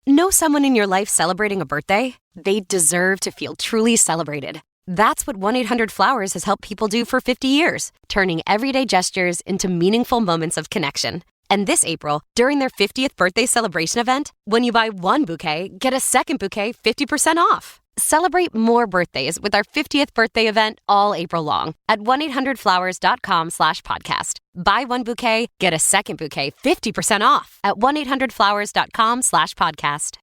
Know someone in your life celebrating a birthday? They deserve to feel truly celebrated. That's what 1-800-Flowers has helped people do for 50 years, turning everyday gestures into meaningful moments of connection. And this April, during their 50th birthday celebration event, when you buy one bouquet, get a second bouquet 50% off. Celebrate more birthdays with our 50th birthday event all April long at 1-800-Flowers.com/podcast. Buy one bouquet, get a second bouquet 50% off at 1-800-Flowers.com/podcast.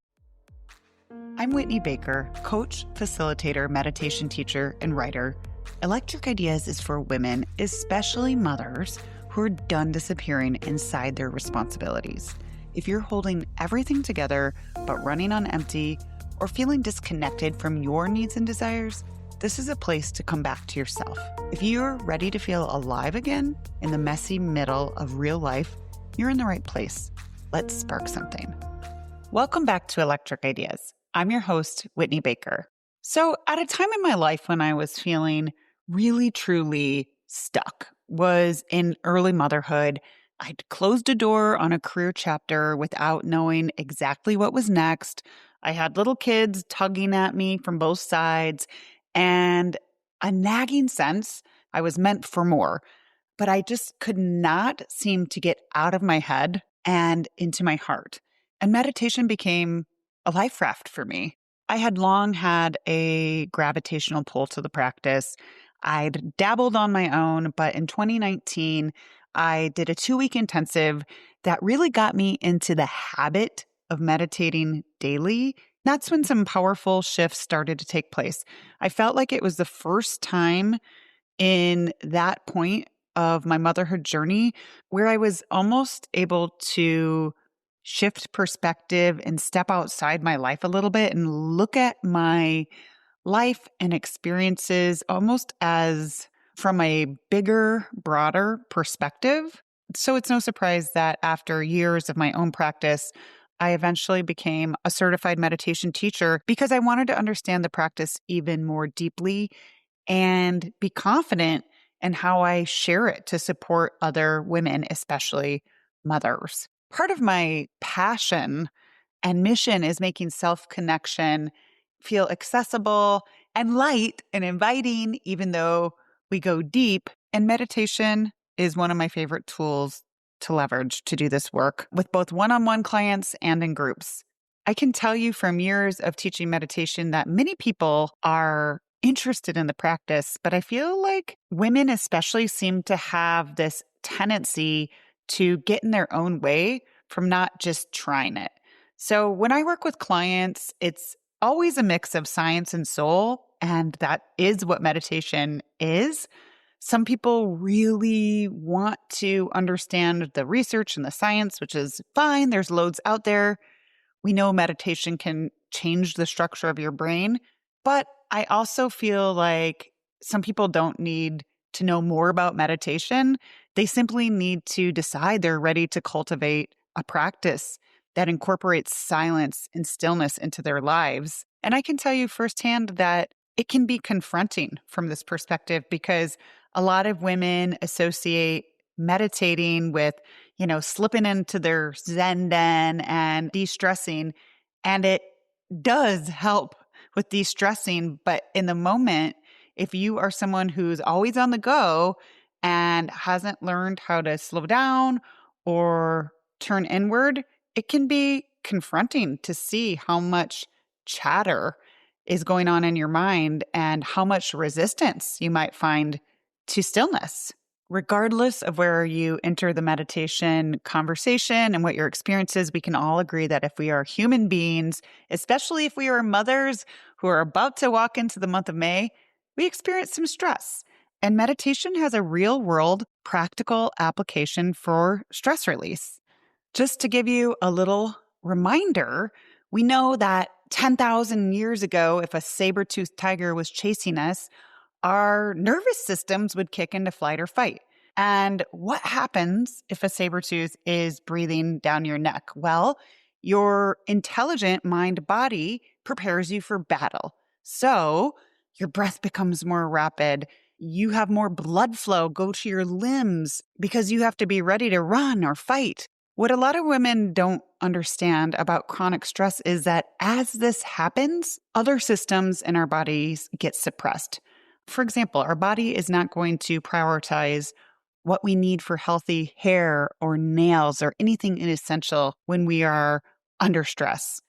I'm Whitney Baker, coach, facilitator, meditation teacher, and writer. Electric Ideas is for women, especially mothers, who are done disappearing inside their responsibilities. If you're holding everything together but running on empty, or feeling disconnected from your needs and desires, this is a place to come back to yourself. If you're ready to feel alive again in the messy middle of real life, you're in the right place. Let's spark something. Welcome back to Electric Ideas. I'm your host, Whitney Baker. So at a time in my life when I was feeling really, truly stuck, was in early motherhood. I'd closed a door on a career chapter without knowing exactly what was next. I had little kids tugging at me from both sides and a nagging sense I was meant for more, but I just could not seem to get out of my head and into my heart. And meditation became a life raft for me. I had long had a gravitational pull to the practice. I'd dabbled on my own, but in 2019, I did a 2-week intensive that really got me into the habit of meditating daily. That's when some powerful shifts started to take place. I felt like it was the first time in that point of my motherhood journey where I was almost able to shift perspective and step outside my life a little bit and look at my life and experiences almost as from a bigger, broader perspective. So it's no surprise that after years of my own practice, I eventually became a certified meditation teacher because I wanted to understand the practice even more deeply and be confident in how I share it to support other women, especially mothers. Part of my passion and mission is making self-connection feel accessible and light and inviting, even though we go deep. And meditation is one of my favorite tools to leverage to do this work with both one-on-one clients and in groups. I can tell you from years of teaching meditation that many people are interested in the practice, but I feel like women especially seem to have this tendency to get in their own way from not just trying it. So when I work with clients, it's always a mix of science and soul, and that is what meditation is. Some people really want to understand the research and the science, which is fine. There's loads out there. We know meditation can change the structure of your brain, but I also feel like some people don't need to know more about meditation. They simply need to decide they're ready to cultivate a practice that incorporates silence and stillness into their lives. And I can tell you firsthand that it can be confronting from this perspective because a lot of women associate meditating with, slipping into their Zen den and de-stressing. And it does help with de-stressing. But in the moment, if you are someone who's always on the go and hasn't learned how to slow down or turn inward, it can be confronting to see how much chatter is going on in your mind and how much resistance you might find to stillness. Regardless of where you enter the meditation conversation and what your experience is, we can all agree that if we are human beings, especially if we are mothers who are about to walk into the month of May, we experience some stress. And meditation has a real-world practical application for stress release. Just to give you a little reminder, we know that 10,000 years ago, if a saber-toothed tiger was chasing us, our nervous systems would kick into flight or fight. And what happens if a saber-tooth is breathing down your neck? Well, your intelligent mind-body prepares you for battle. So your breath becomes more rapid. You have more blood flow go to your limbs because you have to be ready to run or fight. What a lot of women don't understand about chronic stress is that as this happens, other systems in our bodies get suppressed. For example, our body is not going to prioritize what we need for healthy hair or nails or anything essential when we are under stress.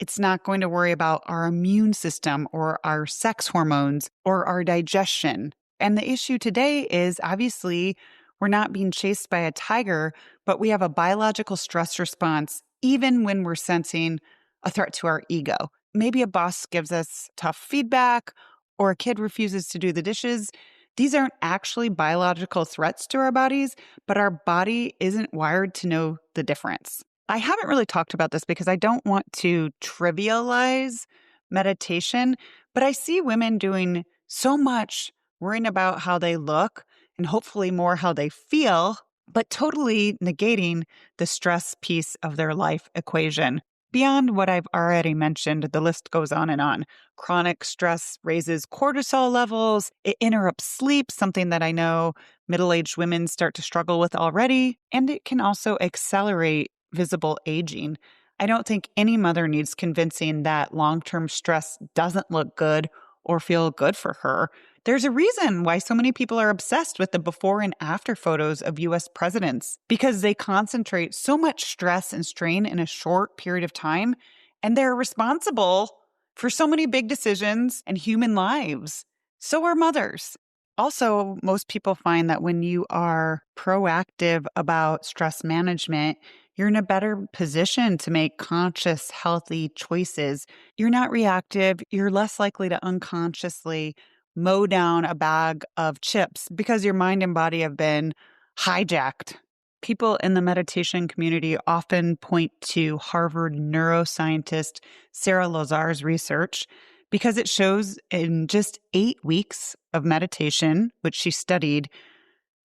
It's not going to worry about our immune system or our sex hormones or our digestion. And the issue today is obviously we're not being chased by a tiger, but we have a biological stress response even when we're sensing a threat to our ego. Maybe a boss gives us tough feedback or a kid refuses to do the dishes. These aren't actually biological threats to our bodies, but our body isn't wired to know the difference. I haven't really talked about this because I don't want to trivialize meditation, but I see women doing so much worrying about how they look and hopefully more how they feel, but totally negating the stress piece of their life equation. Beyond what I've already mentioned, the list goes on and on. Chronic stress raises cortisol levels. It interrupts sleep, something that I know middle-aged women start to struggle with already. And it can also accelerate visible aging. I don't think any mother needs convincing that long-term stress doesn't look good or feel good for her. There's a reason why so many people are obsessed with the before and after photos of US presidents, because they concentrate so much stress and strain in a short period of time, and they're responsible for so many big decisions and human lives. So are mothers. Also, most people find that when you are proactive about stress management, you're in a better position to make conscious, healthy choices. You're not reactive. You're less likely to unconsciously mow down a bag of chips because your mind and body have been hijacked. People in the meditation community often point to Harvard neuroscientist Sarah Lazar's research because it shows in just 8 weeks of meditation, which she studied,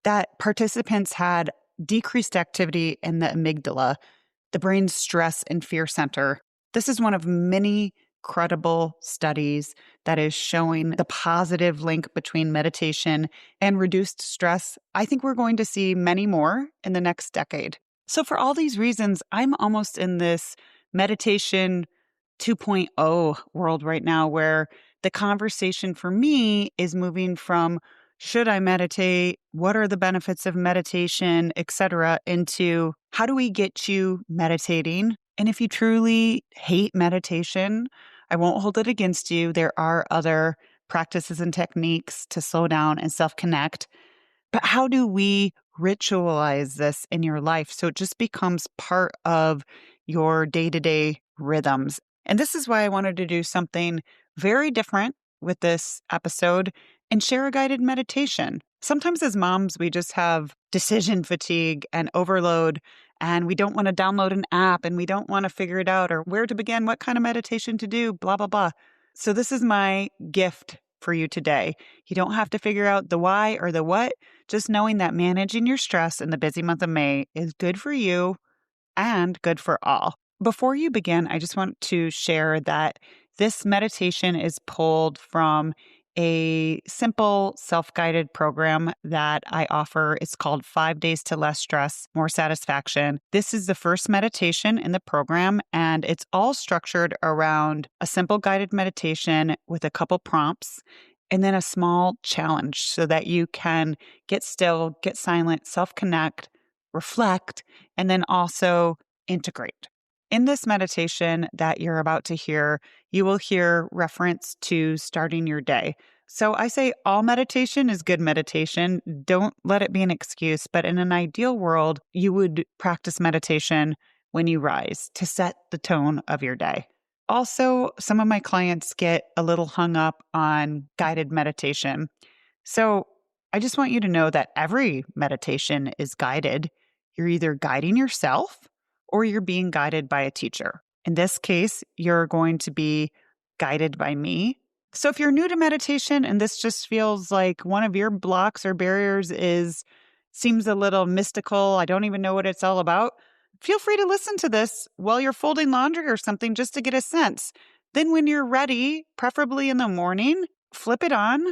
that participants had decreased activity in the amygdala, the brain's stress and fear center. This is one of many credible studies that is showing the positive link between meditation and reduced stress. I think we're going to see many more in the next decade. So for all these reasons, I'm almost in this meditation 2.0 world right now where the conversation for me is moving from should I meditate? What are the benefits of meditation, etc., into how do we get you meditating? And if you truly hate meditation, I won't hold it against you. There are other practices and techniques to slow down and self-connect. But how do we ritualize this in your life so it just becomes part of your day-to-day rhythms? And this is why I wanted to do something very different with this episode and share a guided meditation. Sometimes as moms, we just have decision fatigue and overload, and we don't want to download an app and we don't want to figure it out or where to begin, what kind of meditation to do, blah, blah, blah. So this is my gift for you today. You don't have to figure out the why or the what, just knowing that managing your stress in the busy month of May is good for you and good for all. Before you begin, I just want to share that this meditation is pulled from a simple self-guided program that I offer. It's called 5 Days to Less Stress, More Satisfaction. This is the first meditation in the program, and it's all structured around a simple guided meditation with a couple prompts and then a small challenge so that you can get still, get silent, self-connect, reflect, and then also integrate. In this meditation that you're about to hear, you will hear reference to starting your day. So I say all meditation is good meditation. Don't let it be an excuse. But in an ideal world, you would practice meditation when you rise to set the tone of your day. Also, some of my clients get a little hung up on guided meditation. So I just want you to know that every meditation is guided. You're either guiding yourself or you're being guided by a teacher. In this case, you're going to be guided by me. So if you're new to meditation and this just feels like one of your blocks or barriers seems a little mystical, I don't even know what it's all about, feel free to listen to this while you're folding laundry or something just to get a sense. Then when you're ready, preferably in the morning, flip it on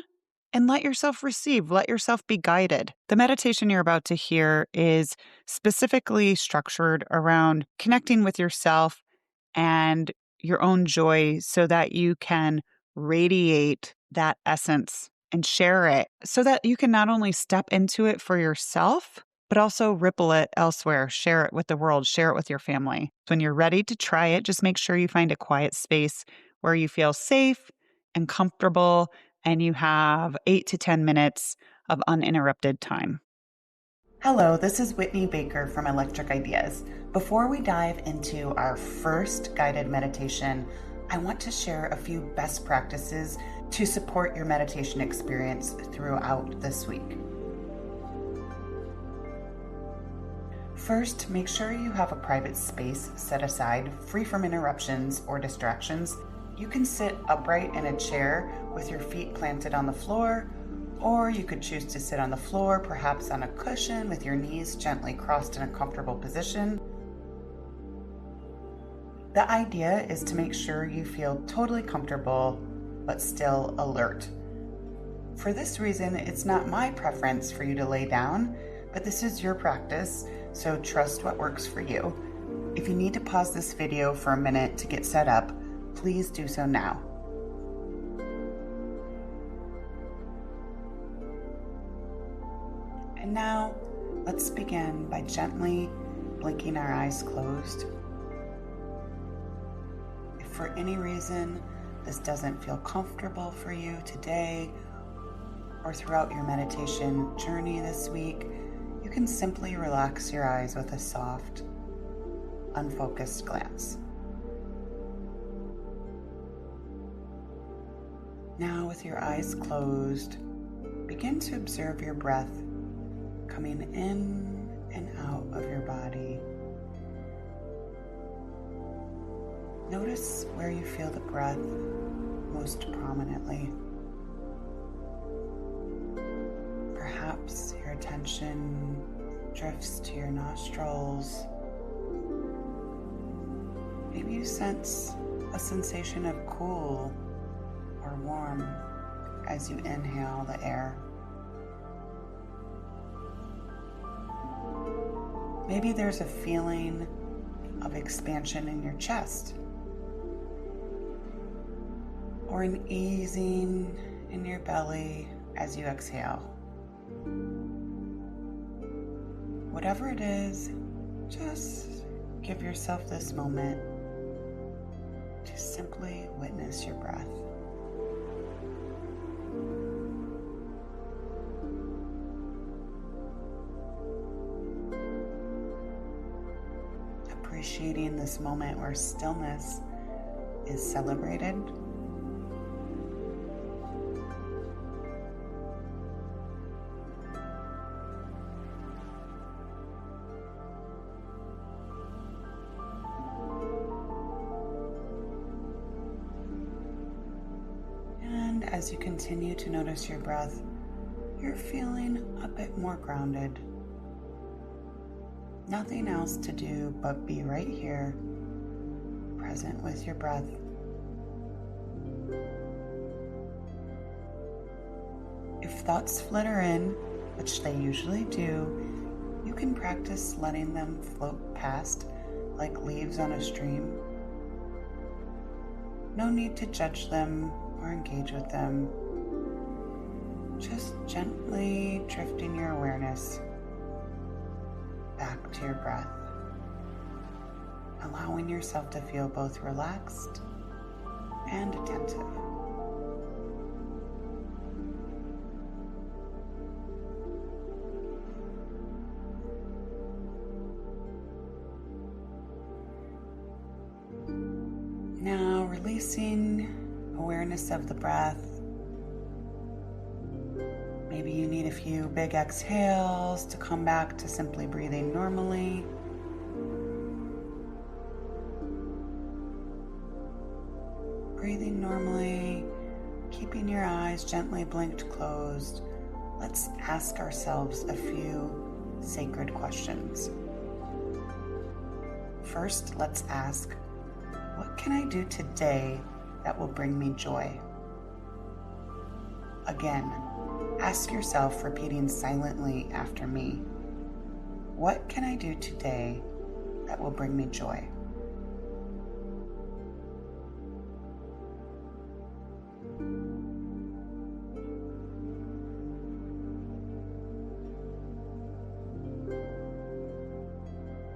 And let yourself receive, let yourself be guided. The meditation you're about to hear is specifically structured around connecting with yourself and your own joy so that you can radiate that essence and share it so that you can not only step into it for yourself, but also ripple it elsewhere, share it with the world, share it with your family. When you're ready to try it, just make sure you find a quiet space where you feel safe and comfortable and you have 8 to 10 minutes of uninterrupted time. Hello, this is Whitney Baker from Electric Ideas. Before we dive into our first guided meditation, I want to share a few best practices to support your meditation experience throughout this week. First, make sure you have a private space set aside, free from interruptions or distractions. You can sit upright in a chair with your feet planted on the floor, or you could choose to sit on the floor, perhaps on a cushion with your knees gently crossed in a comfortable position. The idea is to make sure you feel totally comfortable, but still alert. For this reason, it's not my preference for you to lay down, but this is your practice, so trust what works for you. If you need to pause this video for a minute to get set up, please do so now. And now, let's begin by gently blinking our eyes closed. If for any reason this doesn't feel comfortable for you today or throughout your meditation journey this week, you can simply relax your eyes with a soft, unfocused glance. Now, with your eyes closed, begin to observe your breath coming in and out of your body. Notice where you feel the breath most prominently. Perhaps your attention drifts to your nostrils. Maybe you sense a sensation of cool or warm as you inhale the air. Maybe there's a feeling of expansion in your chest, or an easing in your belly as you exhale. Whatever it is, just give yourself this moment to simply witness your breath. Appreciating this moment where stillness is celebrated. And as you continue to notice your breath, you're feeling a bit more grounded. Nothing else to do but be right here, present with your breath. If thoughts flitter in, which they usually do, you can practice letting them float past like leaves on a stream. No need to judge them or engage with them. Just gently drifting your awareness back to your breath, allowing yourself to feel both relaxed and attentive. Now, releasing awareness of the breath. Maybe you need a few big exhales to come back to simply breathing normally. Breathing normally, keeping your eyes gently blinked closed. Let's ask ourselves a few sacred questions. First, let's ask, what can I do today that will bring me joy? Again, Ask yourself, repeating silently after me, what can I do today that will bring me joy?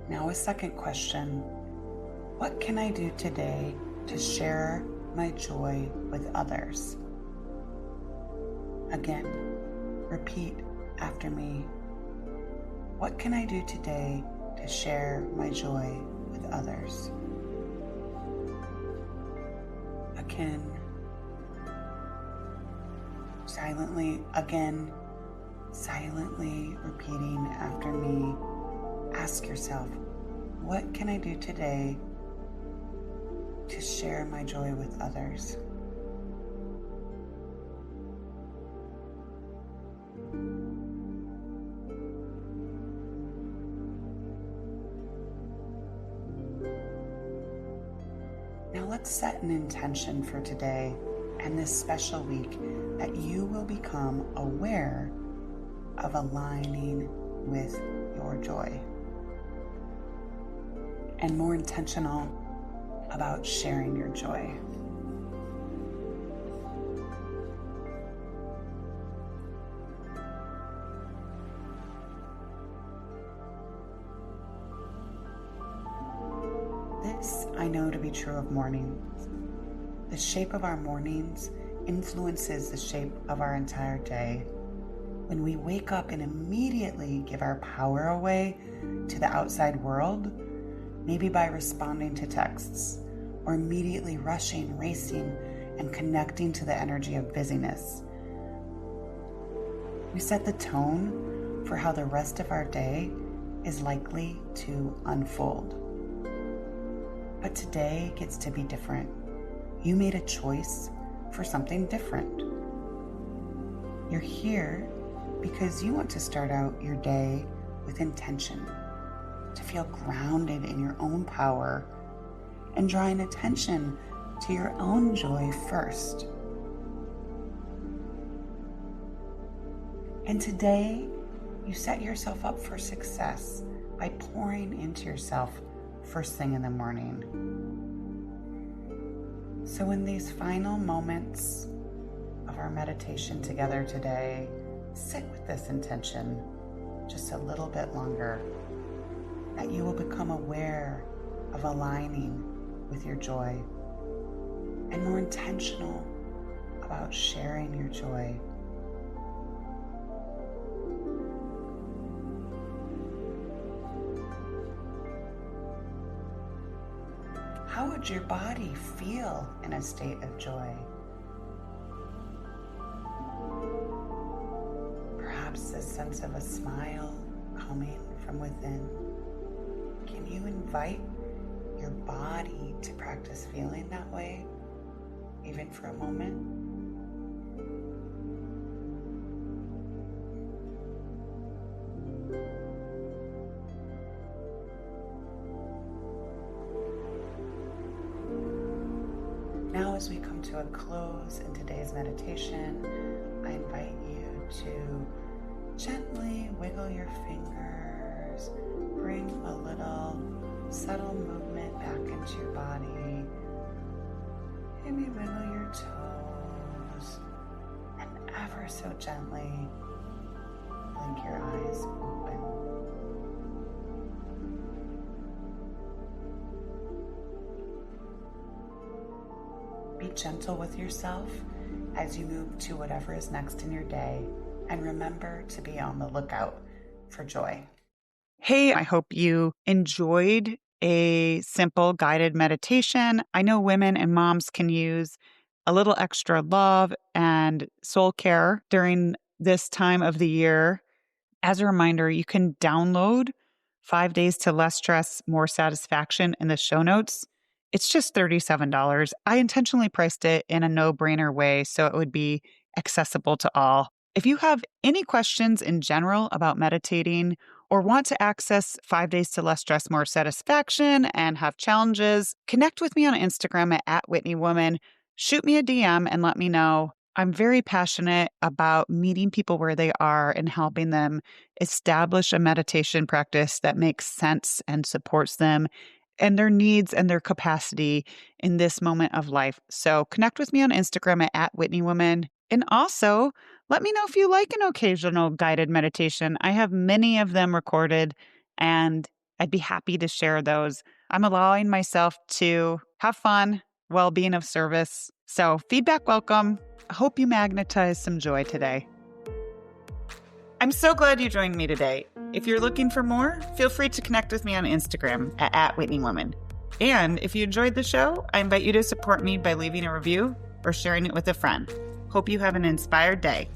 Now a second question. What can I do today to share my joy with others? Again, repeat after me. What can I do today to share my joy with others? Again, silently repeating after me. Ask yourself, what can I do today to share my joy with others? Now let's set an intention for today and this special week that you will become aware of aligning with your joy and more intentional about sharing your joy. This I know to be true of mornings. The shape of our mornings influences the shape of our entire day. When we wake up and immediately give our power away to the outside world, maybe by responding to texts, or immediately rushing, racing, and connecting to the energy of busyness, we set the tone for how the rest of our day is likely to unfold. But today gets to be different. You made a choice for something different. You're here because you want to start out your day with intention, to feel grounded in your own power and drawing attention to your own joy first. And today, you set yourself up for success by pouring into yourself first thing in the morning. So in these final moments of our meditation together today, sit with this intention just a little bit longer, that you will become aware of aligning with your joy and more intentional about sharing your joy. How would your body feel in a state of joy? Perhaps a sense of a smile coming from within. Can you invite your body to practice feeling that way, even for a moment? Now, as we come to a close in today's meditation, I invite you to gently wiggle your fingers, bring a little subtle movement back into your body. Maybe wiggle your toes, and ever so gently blink your eyes open. Be gentle with yourself as you move to whatever is next in your day, and remember to be on the lookout for joy. Hey, I hope you enjoyed a simple guided meditation. I know women and moms can use a little extra love and soul care during this time of the year. As a reminder, you can download 5 Days to Less Stress, More Satisfaction in the show notes. It's just $37. I intentionally priced it in a no-brainer way so it would be accessible to all. If you have any questions in general about meditating or want to access 5 Days to Less Stress, More Satisfaction and have challenges, connect with me on Instagram at @WhitneyWoman. Shoot me a DM and let me know. I'm very passionate about meeting people where they are and helping them establish a meditation practice that makes sense and supports them and their needs and their capacity in this moment of life. So connect with me on Instagram at @WhitneyWoman. And also let me know if you like an occasional guided meditation. I have many of them recorded and I'd be happy to share those. I'm allowing myself to have fun while being of service. So feedback welcome. I hope you magnetize some joy today. I'm so glad you joined me today. If you're looking for more, feel free to connect with me on Instagram at @WhitneyWoman. And if you enjoyed the show, I invite you to support me by leaving a review or sharing it with a friend. Hope you have an inspired day.